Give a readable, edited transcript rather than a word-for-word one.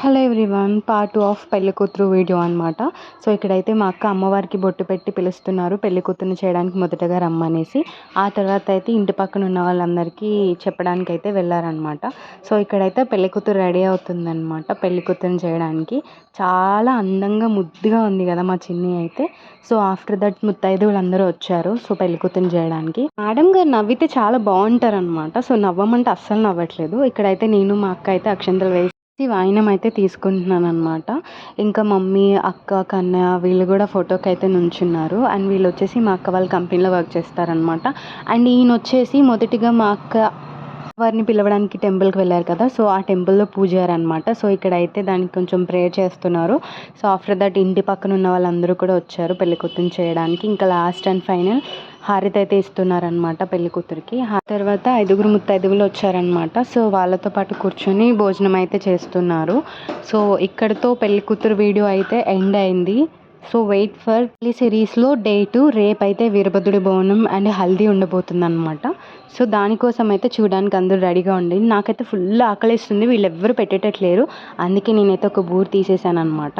Hello everyone, part 2 of పెళ్లి కూతురు video అనమాట. సో ఇక్కడైతే మా అక్క అమ్మవారికి బొట్టు పెట్టి పిలుస్తున్నారు పెళ్లి కూతురుని చేయడానికి మొదటగా రమ్మనేసి. ఆ తర్వాత అయితే ఇంటి పక్కన ఉన్న వాళ్ళందరికీ చెప్పడానికి అయితే వెళ్ళారనమాట. సో ఇక్కడైతే పెళ్లి కూతురు రెడీ అవుతుందన్నమాట పెళ్లి కూతురుని చేయడానికి. చాలా అందంగా ముద్దుగా ఉంది కదా మా చిన్ని అయితే. సో ఆఫ్టర్ దట్ ముత్తైదువులు అందరూ వచ్చారు సో పెళ్లి కూతురుని చేయడానికి. మేడం గారు నవ్వితే చాలా బాగుంటారనమాట. సో నవ్వమంటే అస్సలు నవ్వట్లేదు. ఇక్కడైతే నేను మా అక్క అయితే అక్షంతలు వేసి వాయినం అయితే తీసుకుంటున్నాను అనమాట. ఇంకా మమ్మీ, అక్క, కన్నయ్య వీళ్ళు కూడా ఫోటోకి అయితే నుంచున్నారు. అండ్ వీళ్ళు వచ్చేసి మా అక్క వాళ్ళ కంపెనీలో వర్క్ చేస్తారనమాట. అండ్ ఈయన వచ్చేసి మొదటిగా మా అక్క వారిని పిలవడానికి టెంపుల్కి వెళ్ళారు కదా, సో ఆ టెంపుల్లో పూజారు అనమాట. సో ఇక్కడైతే దానికి కొంచెం ప్రేయర్ చేస్తున్నారు. సో ఆఫ్టర్ దట్ ఇంటి పక్కన ఉన్న వాళ్ళందరూ కూడా వచ్చారు పెళ్లి కూతురుని చేయడానికి. ఇంకా లాస్ట్ అండ్ ఫైనల్ హారతి అయితే ఇస్తున్నారనమాట పెళ్లి కూతురికి. ఆ తర్వాత 5 ముత్తైదువులు వచ్చారనమాట. సో వాళ్ళతో పాటు కూర్చొని భోజనం అయితే చేస్తున్నారు. సో ఇక్కడితో పెళ్లి కూతురు వీడియో అయితే ఎండ్ అయింది. సో వెయిట్ ఫర్ ఈ సిరీస్లో డే 2 రేపు అయితే వీరభద్రుడి బోనం అండ్ హల్దీ ఉండబోతుంది అనమాట. సో దానికోసం అయితే చూడడానికి అందరూ రెడీగా ఉండి, నాకైతే ఫుల్ ఆకలిస్తుంది, వీళ్ళు ఎవ్వరు పెట్టేటట్లేరు. అందుకే నేనైతే ఒక బూరు తీసేసాను అనమాట.